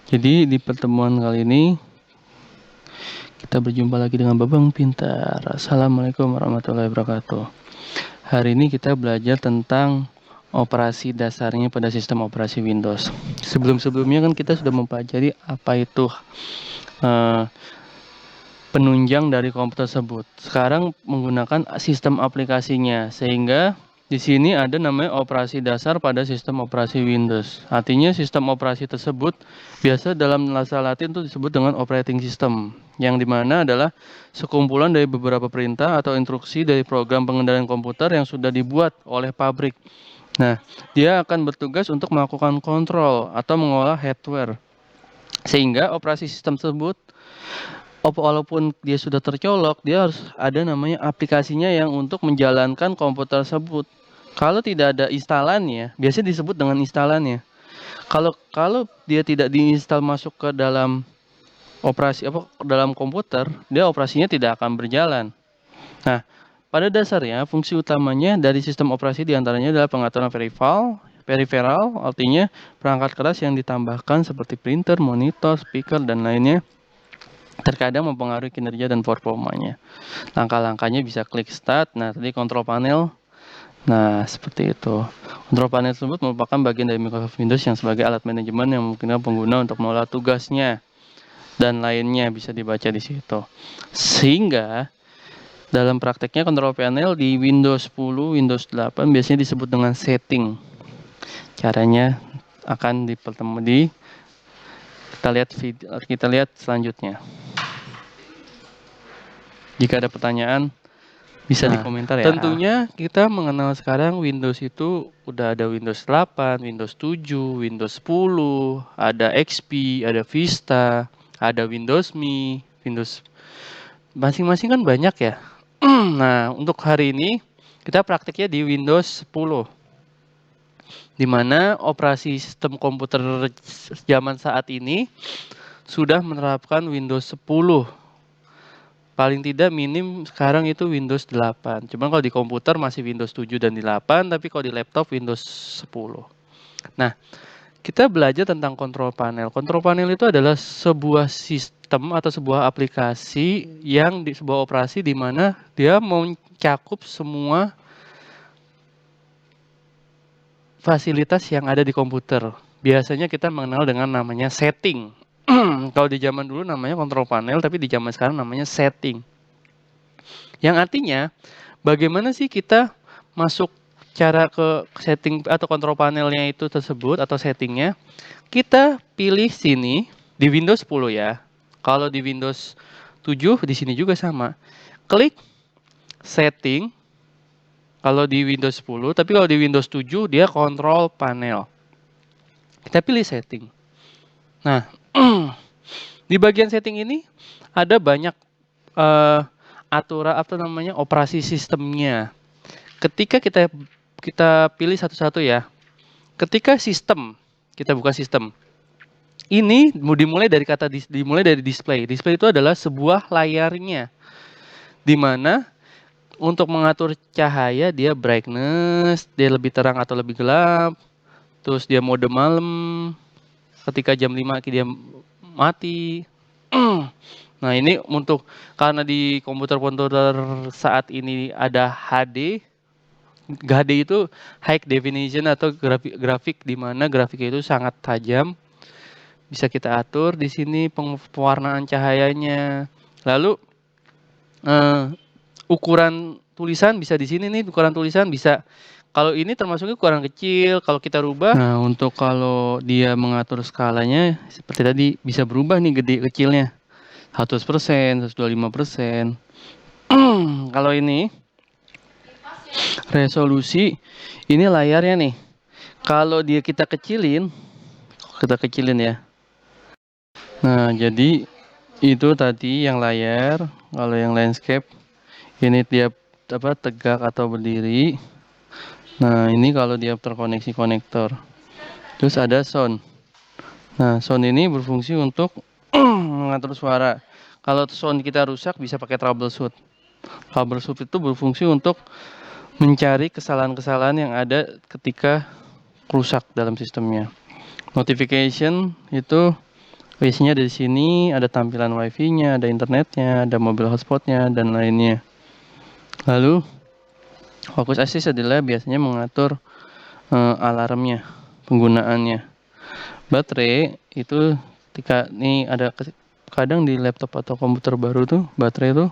Jadi di pertemuan kali ini kita berjumpa lagi dengan Babang Pintar. Assalamualaikum warahmatullahi wabarakatuh. Hari ini kita belajar tentang operasi dasarnya pada sistem operasi Windows. Sebelum-sebelumnya kan kita sudah mempelajari apa itu penunjang dari komputer tersebut. Sekarang menggunakan sistem aplikasinya, sehingga di sini ada namanya operasi dasar pada sistem operasi Windows. Artinya sistem operasi tersebut biasa dalam bahasa Latin itu disebut dengan operating system, yang dimana adalah sekumpulan dari beberapa perintah atau instruksi dari program pengendalian komputer yang sudah dibuat oleh pabrik. Nah, dia akan bertugas untuk melakukan kontrol atau mengolah hardware. Sehingga operasi sistem tersebut walaupun dia sudah tercolok, dia harus ada namanya aplikasinya yang untuk menjalankan komputer tersebut. Kalau tidak ada instalannya, biasanya disebut dengan instalannya. Kalau dia tidak diinstal masuk ke dalam dalam komputer, dia operasinya tidak akan berjalan. Nah, pada dasarnya fungsi utamanya dari sistem operasi diantaranya adalah pengaturan periferal, artinya perangkat keras yang ditambahkan seperti printer, monitor, speaker, dan lainnya terkadang mempengaruhi kinerja dan performanya. Langkah-langkahnya bisa klik start. Nah, tadi kontrol panel. Nah, seperti itu. Kontrol panel tersebut merupakan bagian dari Microsoft Windows yang sebagai alat manajemen yang memungkinkan pengguna untuk mengelola tugasnya dan lainnya bisa dibaca di situ. Sehingga dalam prakteknya kontrol panel di Windows 10, Windows 8 biasanya disebut dengan setting. Caranya akan kita lihat selanjutnya. Jika ada pertanyaan, bisa di komentar ya. Tentunya kita mengenal sekarang Windows itu udah ada Windows 8, Windows 7, Windows 10, ada XP, ada Vista, ada Windows Me, Windows masing-masing kan banyak ya. Nah, untuk hari ini kita praktiknya di Windows 10. Di mana operasi sistem komputer zaman saat ini sudah menerapkan Windows 10. Paling tidak minim sekarang itu Windows 8. Cuman kalau di komputer masih Windows 7 dan 8, tapi kalau di laptop Windows 10. Nah, kita belajar tentang kontrol panel. Kontrol panel itu adalah sebuah sistem atau sebuah aplikasi yang di sebuah operasi di mana dia mencakup semua fasilitas yang ada di komputer. Biasanya kita mengenal dengan namanya setting. Kalau di zaman dulu namanya kontrol panel, tapi di zaman sekarang namanya setting. Yang artinya, bagaimana sih kita masuk cara ke setting atau kontrol panelnya itu tersebut atau settingnya? Kita pilih sini di Windows 10 ya. Kalau di Windows 7 di sini juga sama. Klik setting. Kalau di Windows 10, tapi kalau di Windows 7 dia kontrol panel. Kita pilih setting. Nah, di bagian setting ini ada banyak aturan operasi sistemnya. Ketika kita pilih satu-satu ya. Ketika sistem, kita buka sistem. Ini dimulai dari display. Display itu adalah sebuah layarnya. Di mana untuk mengatur cahaya dia brightness, dia lebih terang atau lebih gelap. Terus dia mode malam. Ketika jam 5 dia mati. Nah, ini karena di komputer-komputer saat ini ada HD. HD itu high definition atau grafik di mana grafiknya itu sangat tajam. Bisa kita atur di sini pewarnaan cahayanya. Lalu ukuran tulisan bisa di sini nih, ukuran tulisan bisa. Kalau ini termasuknya ukuran kecil, kalau kita rubah. Nah, untuk kalau dia mengatur skalanya seperti tadi bisa berubah nih gede kecilnya. 100%, 125%. Kalau ini resolusi, ini layarnya nih. Kalau kita kecilin ya. Nah, jadi itu tadi yang layar. Kalau yang landscape, ini dia tegak atau berdiri. Nah, ini kalau dia terkoneksi konektor. Terus ada sound. Nah, sound ini berfungsi untuk mengatur suara. Kalau sound kita rusak bisa pakai troubleshoot. Troubleshoot itu berfungsi untuk mencari kesalahan-kesalahan yang ada ketika rusak dalam sistemnya. Notification itu Biasanya di sini ada tampilan wifi-nya, ada internetnya, ada mobile hotspotnya, dan lainnya. Lalu fokus assist adalah biasanya mengatur alarmnya, penggunaannya. Baterai itu ketika ini ada kadang di laptop atau komputer baru tuh baterai tuh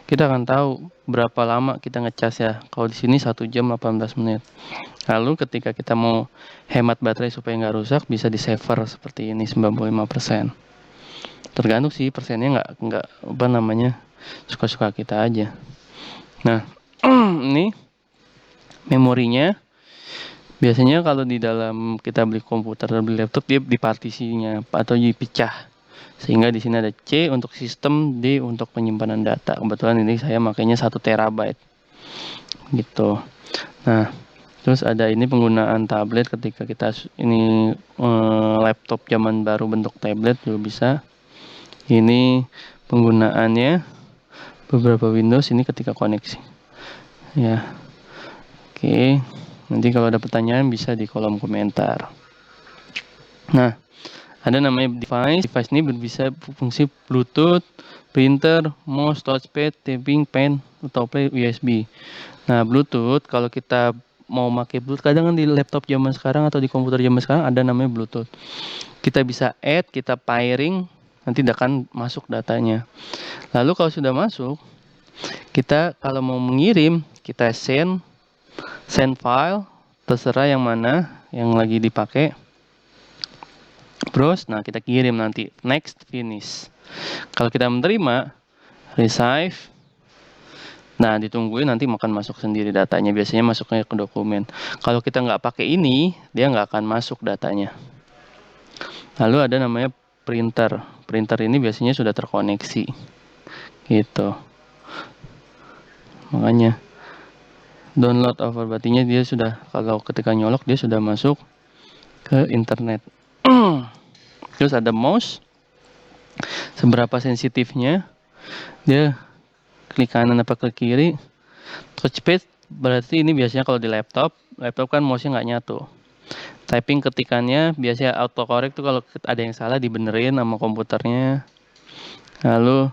kita akan tahu berapa lama kita ngecas ya. Kalau di sini 1 jam 18 menit. Lalu ketika kita mau hemat baterai supaya nggak rusak, bisa di saver seperti ini 95%. Tergantung sih persennya, nggak apa namanya, suka-suka kita aja. Nah, ini memorinya biasanya kalau di dalam kita beli komputer dan beli laptop dia di partisinya atau dipecah. Sehingga di sini ada C untuk sistem, D untuk penyimpanan data. Kebetulan ini saya makanya 1 terabyte. Gitu. Nah, terus ada ini penggunaan tablet ketika kita ini laptop zaman baru bentuk tablet juga bisa. Ini penggunaannya beberapa Windows ini ketika koneksi. Ya. Oke. Nanti kalau ada pertanyaan bisa di kolom komentar. Nah, ada namanya device. Device ini bisa fungsi Bluetooth, printer, mouse, touchpad, tapping, pen, atau play USB. Nah, Bluetooth kalau kita mau pakai Bluetooth, kadang kan di laptop zaman sekarang atau di komputer zaman sekarang ada namanya Bluetooth. Kita bisa add, kita pairing, nanti akan masuk datanya. Lalu kalau sudah masuk, kita kalau mau mengirim, kita send file, terserah yang mana yang lagi dipakai. Browse, nah kita kirim nanti, next, finish. Kalau kita menerima, receive, nah ditungguin nanti akan masuk sendiri datanya, biasanya masuknya ke dokumen. Kalau kita nggak pakai ini, dia nggak akan masuk datanya. Lalu ada namanya printer. Printer ini biasanya sudah terkoneksi, gitu. Makanya download over, berarti dia sudah, kalau ketika nyolok dia sudah masuk ke internet. Terus ada mouse, seberapa sensitifnya dia klik kanan apa klik kiri. Touchpad berarti ini biasanya kalau di laptop kan mouse-nya nggak nyatu. Typing ketikannya biasanya autocorrect tuh kalau ada yang salah dibenerin sama komputernya. Lalu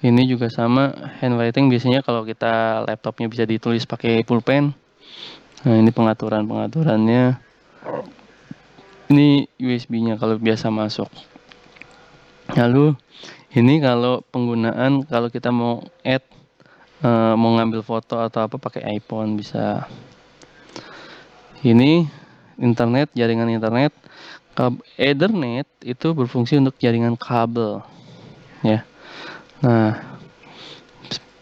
ini juga sama, handwriting biasanya kalau kita laptopnya bisa ditulis pakai pulpen. Nah, ini pengaturannya. Ini USB-nya kalau biasa masuk. Lalu ini kalau penggunaan, kalau kita mau add, mau ngambil foto atau apa pakai iPhone bisa. Ini internet, jaringan internet. Ethernet itu berfungsi untuk jaringan kabel, ya. Nah,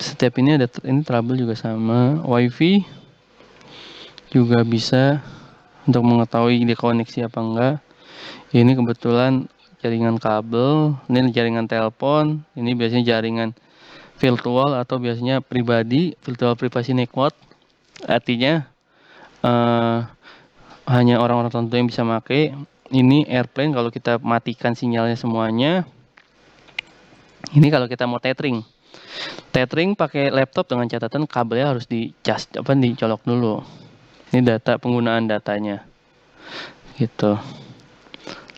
setiap ini ada ini trouble juga sama. WiFi juga bisa untuk mengetahui dia koneksi apa enggak. Ini kebetulan jaringan kabel, ini jaringan telepon, ini biasanya jaringan virtual atau biasanya pribadi, virtual privacy network. Artinya hanya orang-orang tertentu yang bisa pakai. Ini airplane kalau kita matikan sinyalnya semuanya. Ini kalau kita mau tethering. Tethering pakai laptop dengan catatan kabelnya harus dicolok dulu. Ini data, penggunaan datanya. Gitu.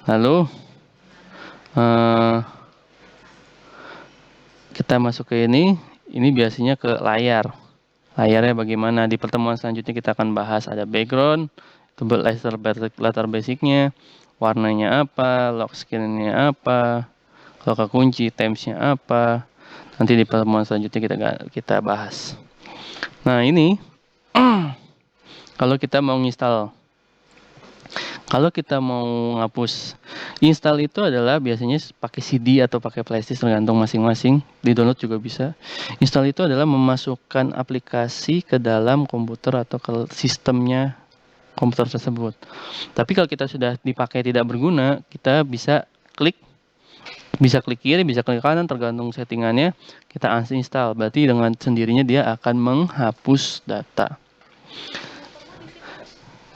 Lalu kita masuk ke ini biasanya ke layar. Layarnya bagaimana? Di pertemuan selanjutnya kita akan bahas ada background, itu latar basicnya, warnanya apa, lock screen-nya apa, kalau kekunci, timesnya apa. Nanti di pertemuan selanjutnya kita bahas. Nah ini kalau kita mau install. Kalau kita mau ngapus, install itu adalah biasanya pakai CD atau pakai flashdisk tergantung masing-masing. Di download juga bisa. Install itu adalah memasukkan aplikasi ke dalam komputer atau ke sistemnya komputer tersebut. Tapi kalau kita sudah dipakai tidak berguna, kita bisa klik kiri, bisa klik kanan, tergantung settingannya. Kita uninstall, berarti dengan sendirinya dia akan menghapus data.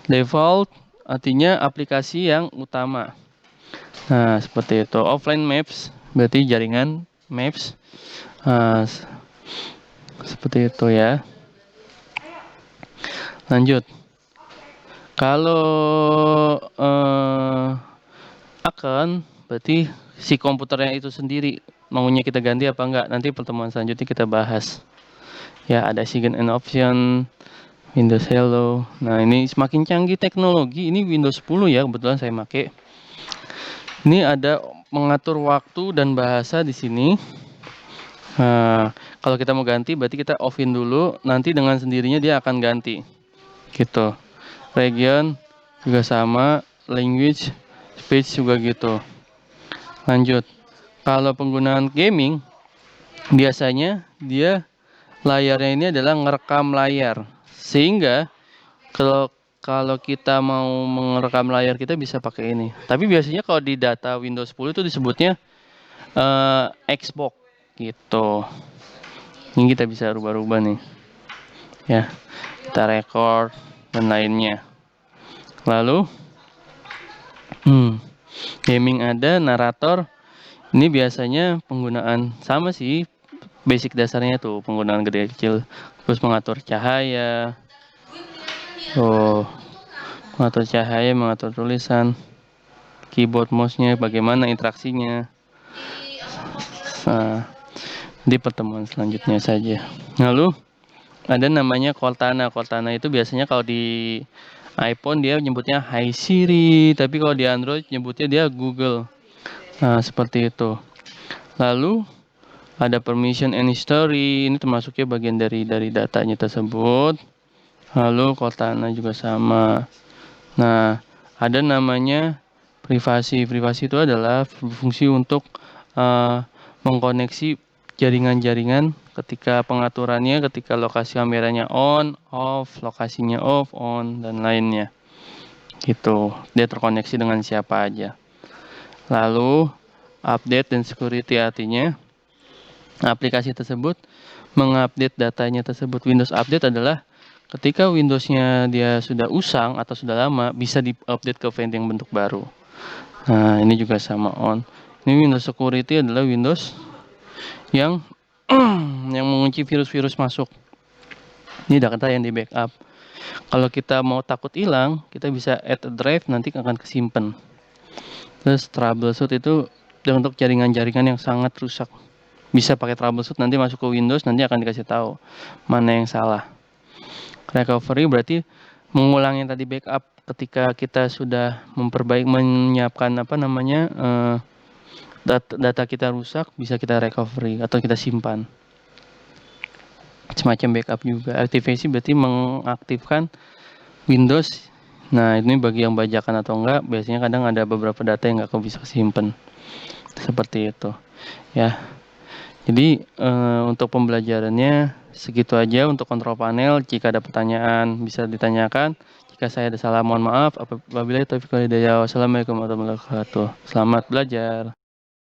Default artinya aplikasi yang utama. Nah, seperti itu. Offline maps berarti jaringan maps. Seperti itu ya. Lanjut. Kalau akun berarti si komputernya itu sendiri maunya kita ganti apa enggak. Nanti pertemuan selanjutnya kita bahas. Ya, ada Sign and Option, Windows Hello. Nah, ini semakin canggih teknologi. Ini Windows 10 ya, kebetulan saya pakai. Ini ada mengatur waktu dan bahasa di sini. Nah, kalau kita mau ganti berarti kita offin dulu, nanti dengan sendirinya dia akan ganti. Gitu. Region juga sama, language, speech juga gitu. Lanjut. Kalau penggunaan gaming, biasanya dia layarnya ini adalah ngerekam layar. Sehingga kalau kita mau merekam layar kita bisa pakai ini. Tapi biasanya kalau di data Windows 10 itu disebutnya Xbox gitu. Ini kita bisa rubah-rubah nih. Ya, kita record dan lainnya. Lalu gaming ada, narator. Ini biasanya penggunaan sama sih, basic dasarnya tuh penggunaan gede kecil, terus mengatur cahaya, mengatur cahaya, mengatur tulisan, keyboard mouse-nya, bagaimana interaksinya. Nah, di pertemuan selanjutnya saja. Lalu ada namanya Cortana. Cortana itu biasanya kalau di iPhone dia nyebutnya Hi Siri, tapi kalau di Android nyebutnya dia Google. Nah, seperti itu. Lalu ada permission and history, ini termasuknya bagian dari datanya tersebut. Lalu Cortana juga sama. Nah, ada namanya privasi. Privasi itu adalah fungsi untuk mengkoneksi jaringan-jaringan ketika pengaturannya, ketika lokasi kameranya on, off, lokasinya off, on, dan lainnya. Gitu, dia terkoneksi dengan siapa aja. Lalu update dan security, artinya aplikasi tersebut mengupdate datanya tersebut. Windows Update adalah ketika Windows-nya dia sudah usang atau sudah lama, bisa di-update ke yang bentuk baru. Nah, ini juga sama on. Ini Windows Security adalah Windows yang yang mengunci virus-virus masuk. Ini data yang di backup. Kalau kita mau takut hilang, kita bisa add a drive, nanti akan kesimpan. Terus troubleshoot itu untuk jaringan-jaringan yang sangat rusak. Bisa pakai troubleshoot, nanti masuk ke Windows, nanti akan dikasih tahu mana yang salah. Recovery berarti mengulang yang tadi backup ketika kita sudah menyiapkan data kita rusak, bisa kita recovery atau kita simpan. Semacam backup juga. Activation berarti mengaktifkan Windows. Nah, ini bagi yang bajakan atau enggak, biasanya kadang ada beberapa data yang nggak bisa simpan. Seperti itu. Ya. Jadi untuk pembelajarannya segitu aja untuk kontrol panel. Jika ada pertanyaan bisa ditanyakan. Jika saya ada salah mohon maaf. Apabila itu, wassalamualaikum warahmatullahi wabarakatuh. Selamat belajar.